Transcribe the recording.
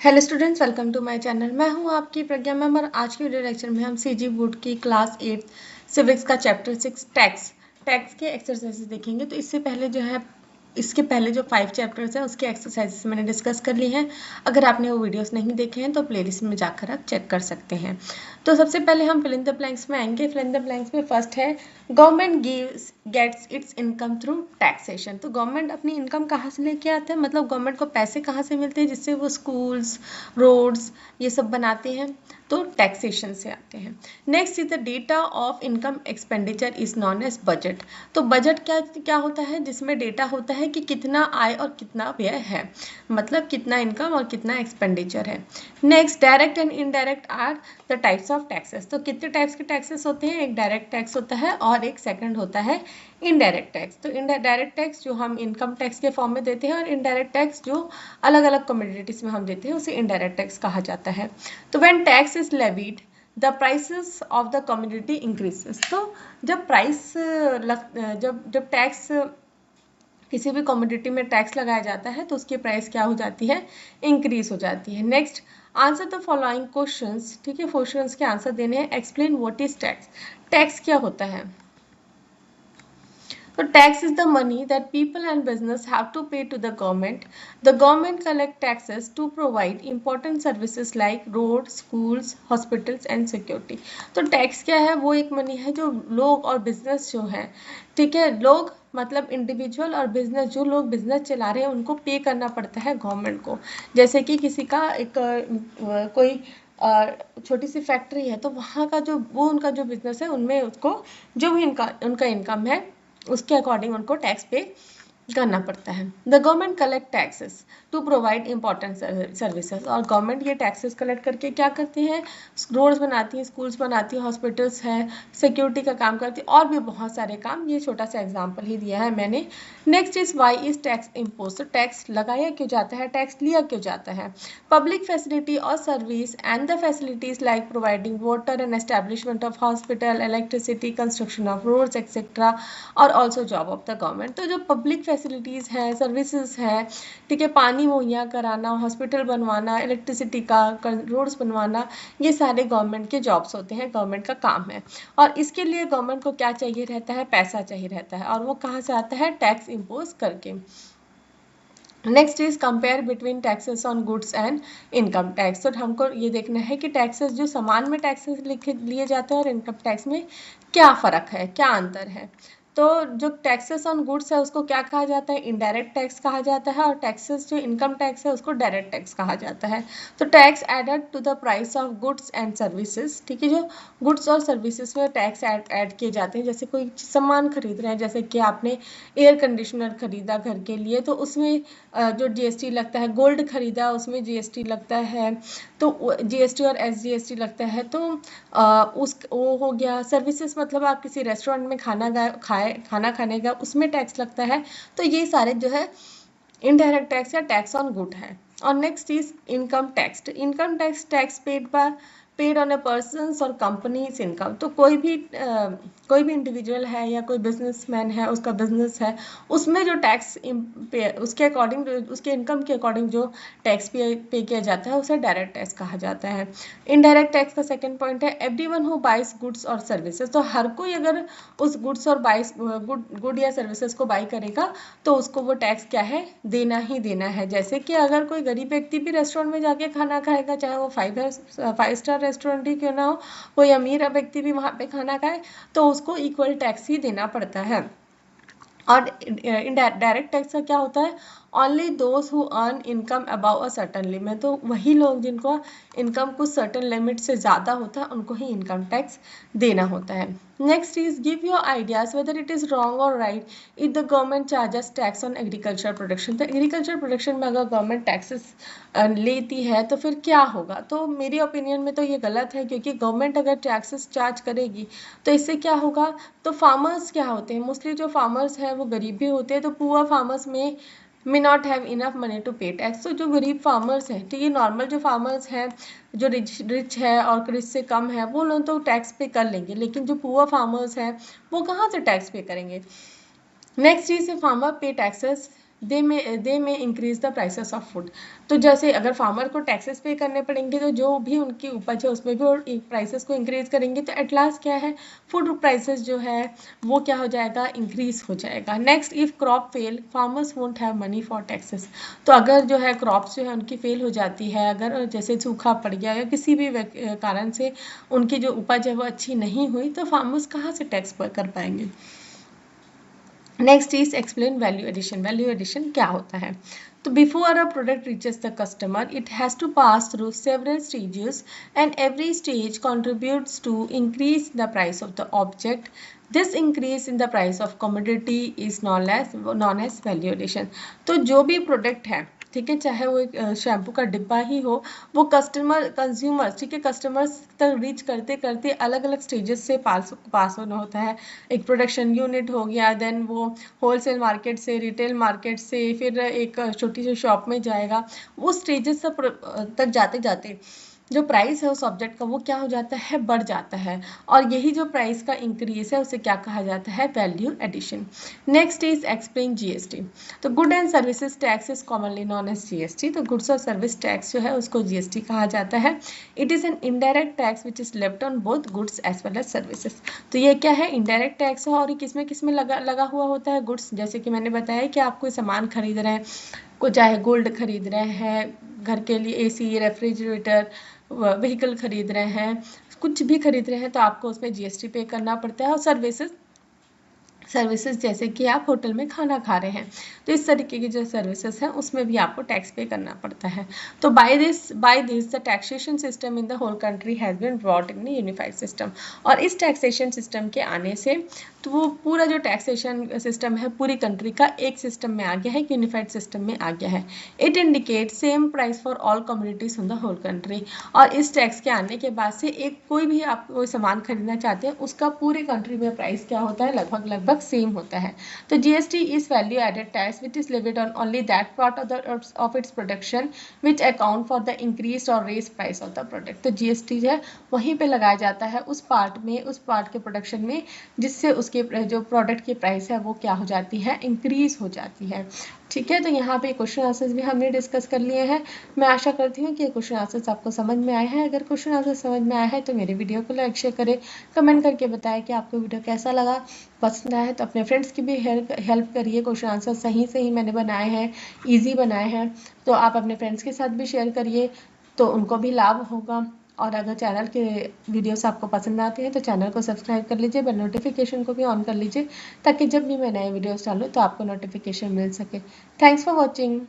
Hello students, welcome to my channel. मैं हूं आपकी प्रज्ञा मैम और आज के वीडियो लेक्चर में हम सीजी बोर्ड की क्लास 8 सिविक्स का चैप्टर 6 टैक्स के एक्सरसाइजेस देखेंगे। तो इसके पहले जो 5 चैप्टर्स हैं उसके एक्सरसाइजेस मैंने डिस्कस कर ली हैं। अगर आपने वो वीडियोस नहीं देखे हैं तो प्लेलिस्ट में जाकर आप चेक कर सकते हैं। तो सबसे पहले हम फिल इन द ब्लैंक्स में आएंगे। फिल इन द ब्लैंक्स में फर्स्ट है government gets its income through taxation. तो गवर्नमेंट अपनी इनकम कहाँ से लेके आता है, मतलब गवर्नमेंट को पैसे कहाँ से मिलते हैं जिससे वो स्कूल्स, रोड्स ये सब बनाते हैं, तो टैक्सेशन से आते हैं। Next is the data of income expenditure is known as budget. तो बजट क्या क्या होता है, जिसमें डेटा होता है कि कितना आय और कितना व्यय है, मतलब कितना इनकम और कितना एक्सपेंडिचर है। Next direct and indirect are the types of taxes. तो कितने टाइप्स के टैक्सेस होते हैं, एक डायरेक्ट टैक्स होता है और एक सेकंड होता है इनडायरेक्ट टैक्स। तो डायरेक्ट टैक्स जो हम इनकम टैक्स के फॉर्म में देते हैं और इनडायरेक्ट टैक्स जो अलग अलग कम्युनिटीज में हम देते हैं उसे इनडायरेक्ट टैक्स कहा जाता है। तो when tax is levied the prices of the community increases. तो जब जब टैक्स किसी भी कमोडिटी में टैक्स लगाया जाता है तो उसकी प्राइस क्या हो जाती है, इंक्रीज हो जाती है। Next answer the following questions. ठीक है, क्वेश्चंस के आंसर देने हैं। Explain what is tax. Tax क्या होता है? So tax is the money that people and business have to pay to the government. The government collect taxes to provide important services like roads, schools, hospitals and security. तो tax क्या है? वो एक money है जो लोग और business जो है, ठीक है, लोग मतलब इंडिविजुअल और बिजनेस, जो लोग बिजनेस चला रहे हैं उनको पे करना पड़ता है गवर्नमेंट को। जैसे कि किसी का एक कोई छोटी सी फैक्ट्री है तो वहाँ का जो वो उनका जो बिजनेस है उनमें उसको जो भी उनका इनकम है उसके अकॉर्डिंग उनको टैक्स पे करना पड़ता है। The government collect taxes to provide important services. और गवर्नमेंट ये टैक्सेस कलेक्ट करके क्या करती है, रोड्स बनाती है, स्कूल्स बनाती है, हॉस्पिटल्स है, सिक्योरिटी का काम करती है और भी बहुत सारे काम। ये छोटा सा एग्जाम्पल ही दिया है मैंने। Next is why is tax impose. तो टैक्स लगाया क्यों जाता है, टैक्स लिया क्यों जाता है? पब्लिक फैसिलिटी और service and the facilities like providing water and establishment of hospital, electricity, construction of roads etcetera और also job of the government. तो जो पब्लिक फैसिलिटीज़ हैं, सर्विसेज है, ठीक है, पानी मुहैया कराना, हॉस्पिटल बनवाना, इलेक्ट्रिसिटी का, रोड्स बनवाना, ये सारे गवर्नमेंट के जॉब्स होते हैं, गवर्नमेंट का काम है। और इसके लिए गवर्नमेंट को क्या चाहिए रहता है, पैसा चाहिए रहता है, और वो कहाँ से आता है, टैक्स इम्पोज करके। Next is compare between taxes on goods and income tax. तो हमको ये देखना है कि टैक्सेस जो सामान में टैक्सेस लिए जाते हैं और इनकम टैक्स में क्या फ़र्क है, क्या अंतर है। तो जो टैक्सेस ऑन गुड्स है उसको क्या कहा जाता है, इनडायरेक्ट टैक्स कहा जाता है, और टैक्सेस जो इनकम टैक्स है उसको डायरेक्ट टैक्स कहा जाता है। तो tax added to the price of goods and services. ठीक है, जो गुड्स और सर्विसेज में टैक्स ऐड किए जाते हैं। जैसे कोई सामान खरीद रहे हैं, जैसे कि आपने एयर कंडीशनर खरीदा घर के लिए तो उसमें जो जीएसटी लगता है, गोल्ड खरीदा उसमें जीएसटी लगता है, तो जीएसटी और एसजीएसटी लगता है। तो वो हो गया। सर्विसेज मतलब आप किसी रेस्टोरेंट में खाना खाने का उसमें टैक्स लगता है। तो ये सारे जो है इनडायरेक्ट टैक्स या टैक्स ऑन गुड है। और next is income tax. Income tax paid on a person और कंपनीज इनकम। तो कोई भी इंडिविजुअल है या कोई बिजनेसमैन है, उसका बिजनेस है, उसमें जो टैक्स उसके अकॉर्डिंग, उसके इनकम के अकॉर्डिंग जो टैक्स पे किया जाता है उसे डायरेक्ट टैक्स कहा जाता है। इनडायरेक्ट टैक्स का सेकंड पॉइंट है एवरीवन हु बाइज गुड्स और सर्विसेज। तो हर कोई अगर उस गुड्स और गुड या सर्विसेज को बाई करेगा तो उसको वो टैक्स क्या है, देना ही देना है। जैसे कि अगर कोई गरीब व्यक्ति भी रेस्टोरेंट में जाके खाना खाएगा, चाहे वो 5 स्टार रेस्टोरेंट ही क्यों ना हो, कोई अमीर व्यक्ति भी वहाँ पे खाना खाए तो उसको इक्वल टैक्स ही देना पड़ता है। और डायरेक्ट टैक्स का क्या होता है, only those who earn income above a certain limit. तो वही लोग जिनको इनकम कुछ सर्टन लिमिट से ज़्यादा होता है उनको ही इनकम टैक्स देना होता है। Next is give your ideas whether it is wrong और right if the government charges tax on agriculture production. तो एग्रीकल्चर प्रोडक्शन में अगर गवर्नमेंट टैक्सेस लेती है तो फिर क्या होगा? तो मेरी ओपिनियन में तो ये गलत है, क्योंकि गवर्नमेंट अगर टैक्सेस चार्ज करेगी तो इससे क्या होगा, तो फार्मर्स क्या होते हैं, मोस्टली जो फार्मर्स हैं वो गरीब भी होते हैं, तो पुअर फार्मर्स में may not have enough money to pay tax. तो जो गरीब फार्मर्स हैं, ठीक है, नॉर्मल जो फार्मर्स हैं, जो रिच है और रिच से कम है, वो लोग तो टैक्स पे कर लेंगे, लेकिन जो पुअर फार्मर्स हैं वो कहाँ से टैक्स पे करेंगे। नेक्स्ट इज फार्मर पे टैक्सेस दे में increase the prices of food. तो जैसे अगर फार्मर को टैक्सेस पे करने पड़ेंगे तो जो भी उनकी उपज है उसमें भी प्राइसेस को इंक्रीज करेंगे, तो एट लास्ट क्या है, फूड प्राइसेस जो है वो क्या हो जाएगा, इंक्रीज हो जाएगा। Next, if crop fail farmers won't have money for taxes. तो अगर जो है क्रॉप्स जो है उनकी फेल हो जाती है, अगर जैसे सूखा पड़ गया या किसी भी कारण से उनकी जो उपज है वो अच्छी नहीं हुई, तो फार्मर्स कहाँ से टैक्स कर पाएंगे। Next is explain value addition. Value addition क्या होता है? तो before a product reaches the customer it has to pass through several stages and every stage contributes to increase the price of the object. This increase in the price of commodity is known as value addition. तो जो भी product है, ठीक है, चाहे वो एक shampoo का डिब्बा ही हो, वो कंज्यूमर्स, ठीक है, कस्टमर्स तक रीच करते करते अलग अलग स्टेजेस से पास होना होता है। एक प्रोडक्शन यूनिट हो गया, देन वो होलसेल मार्केट से, रिटेल मार्केट से, फिर एक छोटी सी शॉप में जाएगा। वो स्टेजेस तक जाते जाते जो प्राइस है उस ऑब्जेक्ट का वो क्या हो जाता है, बढ़ जाता है। और यही जो प्राइस का इंक्रीज है उसे क्या कहा जाता है, value addition. Next is explain GST. तो good and services tax is commonly known as GST. तो गुड्स और सर्विस टैक्स जो है उसको जीएसटी कहा जाता है। It is an indirect tax which is left on both goods as well as services. तो ये क्या है, इनडायरेक्ट टैक्स है और किसमें किसमें लगा हुआ होता है, गुड्स। जैसे कि मैंने बताया कि आप कोई सामान खरीद रहे हैं, को चाहे गोल्ड खरीद रहे हैं, घर के लिए एसी, रेफ्रिजरेटर, व्हीकल खरीद रहे हैं, कुछ भी खरीद रहे हैं, तो आपको उसमें जीएसटी पे करना पड़ता है। और सर्विसेज जैसे कि आप होटल में खाना खा रहे हैं, तो इस तरीके की जो सर्विसेज हैं उसमें भी आपको टैक्स पे करना पड़ता है। तो by this the taxation system in the whole country has been brought in unified system. और इस टैक्सेशन सिस्टम के आने से तो वो पूरा जो टैक्सेशन सिस्टम है पूरी कंट्री का एक सिस्टम में आ गया है, एक यूनिफाइड सिस्टम में आ गया है। It indicate same price for all communities in the whole country. और इस टैक्स के आने के बाद से एक कोई भी आप कोई सामान खरीदना चाहते हैं उसका पूरे कंट्री में प्राइस क्या होता है, लगभग सेम होता है। तो GST is value added tax which is levied on only that part of its production which account for the increase और raise price of the product. तो जीएसटी जो है वहीं पे लगाया जाता है उस पार्ट के प्रोडक्शन में जिससे उसके जो प्रोडक्ट की प्राइस है वो क्या हो जाती है, इंक्रीज हो जाती है। ठीक है, तो यहाँ पे क्वेश्चन आंसर्स भी हमने डिस्कस कर लिए हैं। मैं आशा करती हूँ कि क्वेश्चन आंसर्स आपको समझ में आए हैं। अगर क्वेश्चन आंसर समझ में आया है तो मेरे वीडियो को लाइक शेयर करें, कमेंट करके बताएं कि आपको वीडियो कैसा लगा। पसंद आया है तो अपने फ्रेंड्स की भी हेल्प करिए। क्वेश्चन आंसर सही मैंने बनाए हैं, ईजी बनाए हैं, तो आप अपने फ्रेंड्स के साथ भी शेयर करिए तो उनको भी लाभ होगा। और अगर चैनल के वीडियोस आपको पसंद आते हैं तो चैनल को सब्सक्राइब कर लीजिए, बेल नोटिफिकेशन को भी ऑन कर लीजिए ताकि जब भी मैं नए वीडियोस डालूँ तो आपको नोटिफिकेशन मिल सके। Thanks for watching.